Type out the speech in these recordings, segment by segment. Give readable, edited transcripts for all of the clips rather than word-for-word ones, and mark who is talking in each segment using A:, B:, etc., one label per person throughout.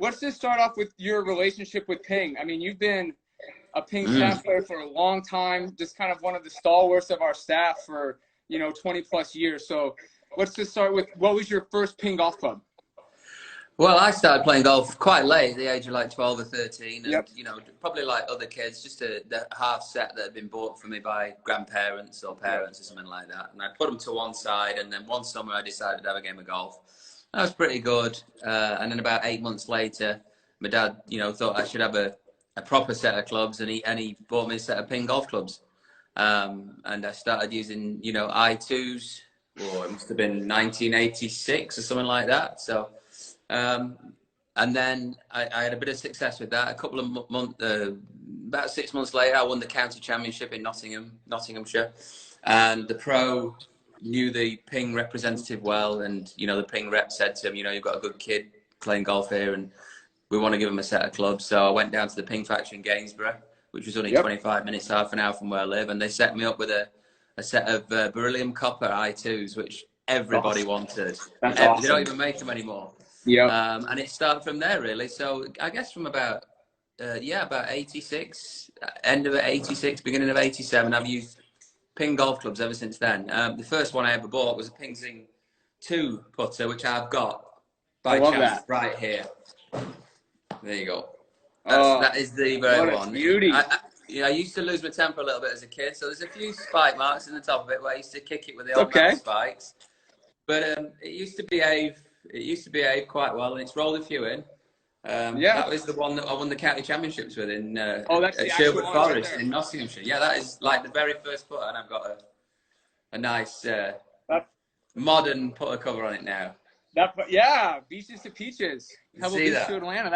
A: let's just start off with your relationship with Ping. I mean, you've been a Ping staff player for a long time, just kind of one of the stalwarts of our staff for, 20 plus years. So let's just start with, what was your first Ping golf club?
B: Well, I started playing golf quite late, at the age of like 12 or 13. And,
A: Yep.
B: Probably like other kids, just the half set that had been bought for me by grandparents or parents or something like that. And I put them to one side. And then one summer I decided to have a game of golf. That was pretty good. And then about 8 months later, my dad, thought I should have a proper set of clubs. And he bought me a set of Ping golf clubs. And I started using, I2s, or it must have been 1986 or something like that. So, and then I had a bit of success with that. A couple of months, about 6 months later, I won the county championship in Nottinghamshire. And the pro knew the Ping representative well. And, the Ping rep said to him, you've got a good kid playing golf here and we want to give him a set of clubs. So I went down to the Ping factory in Gainsborough, which was only 25 minutes, half an hour from where I live. And they set me up with a set of beryllium copper I2s, which everybody wanted.
A: That's awesome.
B: They don't even make them anymore.
A: Yeah.
B: And it started from there, really. So I guess from about 86, end of 86, beginning of 87, I've used Ping golf clubs ever since then. The first one I ever bought was a Ping Zing 2 putter, which I've got by chance right here. There you go. That is the very one.
A: Beauty.
B: I used to lose my temper a little bit as a kid, so there's a few spike marks in the top of it where I used to kick it with the old metal spikes. But it used to behave quite well, and it's rolled a few in. That was the one that I won the county championships with in Sherwood Forest in Nottinghamshire. Yeah, that is like the very first putter, and I've got a nice modern putter cover on it now.
A: Beaches to Peaches. Pebble Beach to Atlanta.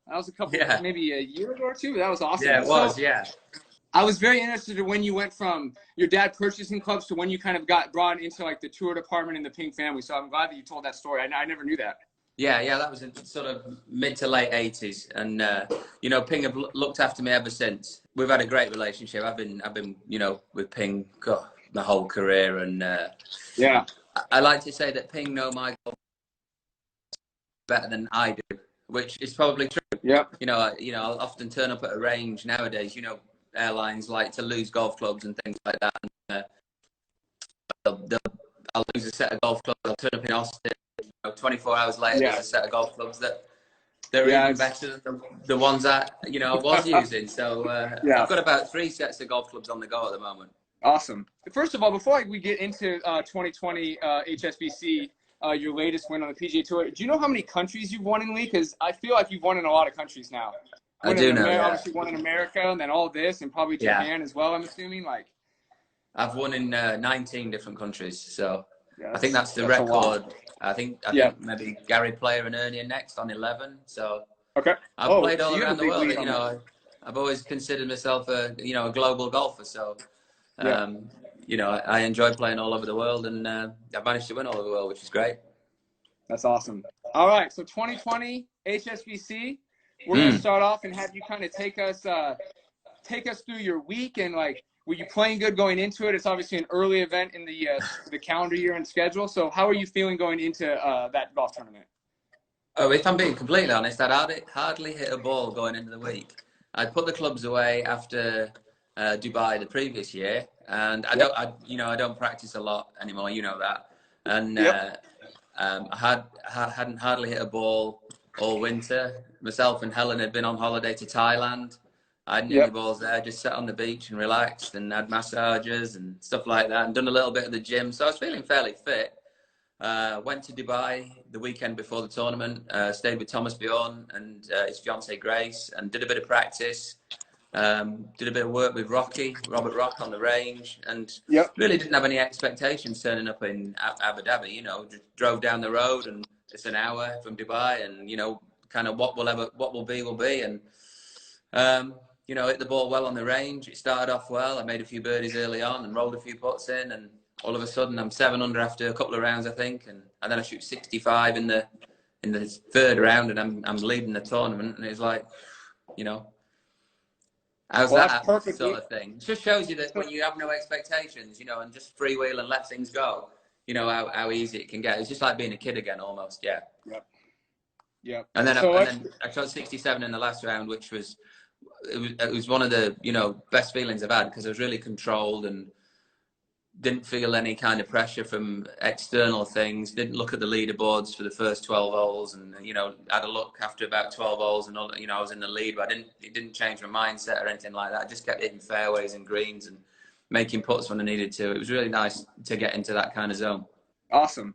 A: That was a couple, maybe a year ago or two. That was awesome.
B: Yeah, it was.
A: I was very interested in when you went from your dad purchasing clubs to when you kind of got brought into like the tour department in the Ping family. So I'm glad that you told that story. I never knew that.
B: Yeah, that was in sort of mid to late 80s, and Ping have looked after me ever since. We've had a great relationship. I've been with Ping my whole career, and I like to say that Ping know my golf better than I do, which is probably true.
A: Yeah.
B: I'll often turn up at a range nowadays. Airlines like to lose golf clubs and things like that. And, I'll lose a set of golf clubs. I'll turn up in Austin. 24 hours later, there's a set of golf clubs that they're even better than the ones that I was using. So I've got about 3 sets of golf clubs on the go at the moment.
A: Awesome. First of all, before we get into 2020 HSBC, your latest win on the PGA Tour, do you know how many countries you've won in, Lee? Because I feel like you've won in a lot of countries now.
B: I do know.
A: Obviously, won in America, and then all this, and probably Japan as well. I'm assuming.
B: I've won in 19 different countries, so I think that's the record. I think maybe Gary Player and Ernie are next on 11. So I've played all around the world. I've always considered myself a global golfer. So I enjoy playing all over the world, and I've managed to win all over the world, which is great.
A: That's awesome. All right, so 2020 HSBC. We're going to start off and have you kind of take us through your week, and were you playing good going into it? It's obviously an early event in the calendar year and schedule. So how are you feeling going into that golf tournament?
B: Oh, if I'm being completely honest, I'd hardly hit a ball going into the week. I put the clubs away after Dubai the previous year, and I don't practice a lot anymore. You know that, and I hadn't hardly hit a ball all winter. Myself and Helen had been on holiday to Thailand. I hadn't hit any balls there, just sat on the beach and relaxed and had massages and stuff like that, and done a little bit of the gym. So I was feeling fairly fit. Went to Dubai the weekend before the tournament, stayed with Thomas Bjorn and his fiancée Grace, and did a bit of practice. Did a bit of work with Robert Rock on the range, and really didn't have any expectations turning up in Abu Dhabi. Just drove down the road, and it's an hour from Dubai, and kind of what will be, and hit the ball well on the range. It started off well. I made a few birdies early on and rolled a few putts in, and all of a sudden I'm 7 under after a couple of rounds, I think, and then I shoot 65 in the third round, and I'm leading the tournament, and it's like, how's that sort of thing? It just shows you that when you have no expectations, and just freewheel and let things go, how easy it can get. It's just like being a kid again, almost.
A: Yeah.
B: And then,
A: So
B: and then I shot 67 in the last round, which was it was one of the best feelings I've had, because I was really controlled and didn't feel any kind of pressure from external things. Didn't look at the leaderboards for the first 12 holes, and had a look after about 12 holes, and I was in the lead, but it didn't change my mindset or anything like that. I just kept hitting fairways and greens and making putts when I needed to. It was really nice to get into that kind of zone.
A: Awesome.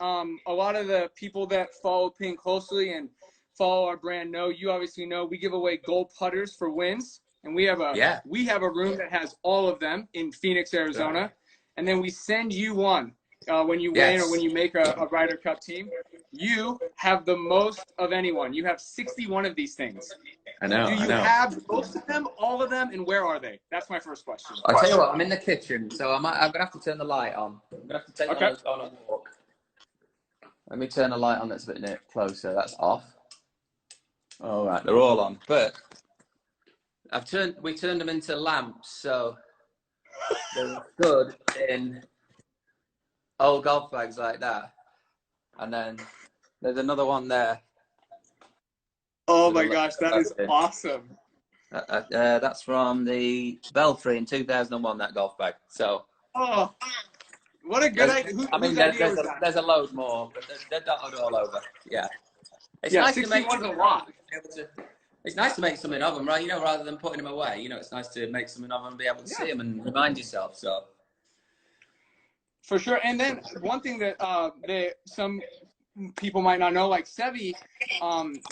A: A lot of the people that follow Ping closely and follow our brand know, you obviously know, we give away gold putters for wins, and we have a room that has all of them in Phoenix, Arizona. Right. And then we send you one when you win or when you make a Ryder Cup team. You have the most of anyone. You have 61 of these things.
B: I know.
A: Do you have most of them, all of them, and where are they? That's my first question.
B: I'll tell you what, I'm in the kitchen, so I'm going to have to turn the light on. I'm going to have to take those on a walk. Let me turn the light on that's a bit closer. That's off. All right, they're all on. But we turned them into lamps, so they're good in old golf bags like that. And then there's another one there.
A: Oh my gosh, that is awesome.
B: That's from the Belfry in 2001, that golf bag. So.
A: Oh, what a good idea.
B: There's a load more, but they're dotted all over. Yeah. It's nice to make
A: a lot.
B: It's nice to make something of them, right? Rather than putting them away. It's nice to make something of them and be able to see them and remind yourself. So.
A: For sure. And then one thing that some people might not know, like Sevi,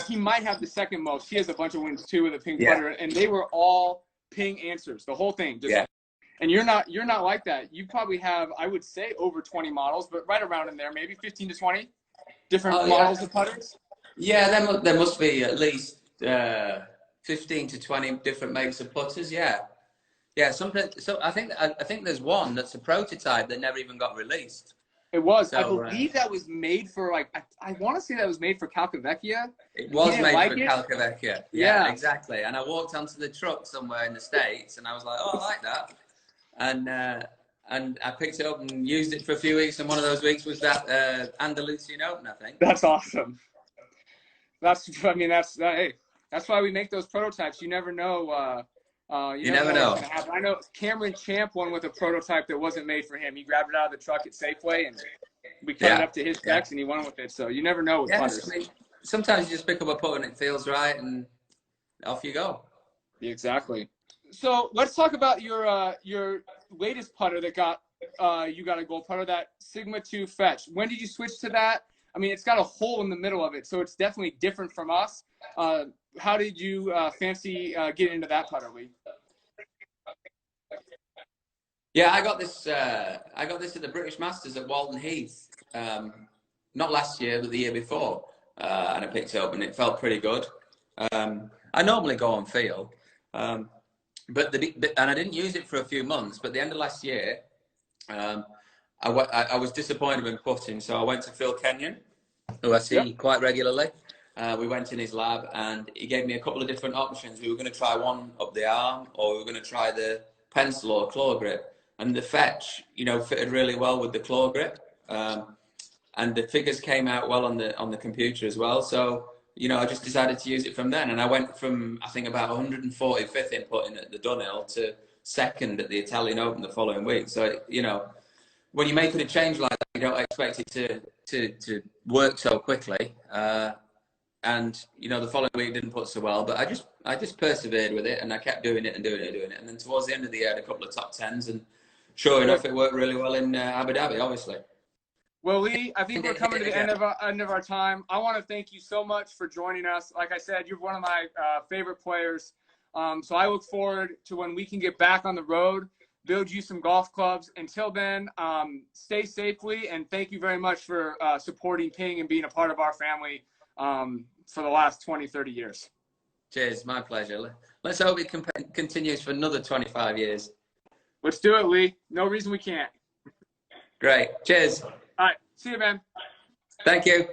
A: he might have the second most. He has a bunch of wins too with a Ping putter, and they were all Ping answers, the whole thing. And you're not like that. You probably have, I would say, over 20 models, but right around in there, maybe 15 to 20 different models of putters.
B: Yeah, there must be at least 15 to 20 different makes of putters. Yeah. So I think there's one that's a prototype that never even got released.
A: It was. So, I believe that was made for I want to say that was made for Calcavecchia.
B: It was made for Calcavecchia. Yeah, exactly. And I walked onto the truck somewhere in the States, and I was like, oh, I like that. And I picked it up and used it for a few weeks, and one of those weeks was that Andalusian Open, I think.
A: That's awesome. That's why we make those prototypes. You never know. You never know. I know Cameron Champ won with a prototype that wasn't made for him. He grabbed it out of the truck at Safeway, and we cut it up to his specs, and he won with it. So you never know with putters.
B: I mean, sometimes you just pick up a putter and it feels right, and off you go.
A: Exactly. So let's talk about your latest putter that you got a gold putter, that Sigma 2 Fetch. When did you switch to that? I mean, it's got a hole in the middle of it, so it's definitely different from us. How did you fancy get into that putter, Lee?
B: Yeah, I got this at the British Masters at Walton Heath, not last year, but the year before, and I picked it up, and it felt pretty good. I normally go on feel, and I didn't use it for a few months. But at the end of last year, I was disappointed in putting, so I went to Phil Kenyon, who I see quite regularly. We went in his lab, and he gave me a couple of different options. We were going to try one up the arm, or we were going to try the pencil or claw grip. And the Fetch, fitted really well with the claw grip, and the figures came out well on the computer as well. So I just decided to use it from then, and I went from, I think, about 145th in putting at the Dunhill to second at the Italian Open the following week. So when you make a change like that, you don't expect it to work so quickly. And the following week didn't put so well, but I just persevered with it, and I kept doing it, and then towards the end of the year, I had a couple of top tens, and sure enough, it worked really well in Abu Dhabi, obviously.
A: Well, Lee, I think we're coming to the end of our time. I want to thank you so much for joining us. Like I said, you're one of my favorite players. So I look forward to when we can get back on the road, build you some golf clubs. Until then, stay safely, and thank you very much for supporting Ping and being a part of our family for the last 20, 30 years.
B: Cheers, my pleasure. Let's hope it continues for another 25 years.
A: Let's do it, Lee. No reason we can't.
B: Great. Cheers.
A: All right. See you, man.
B: Thank you.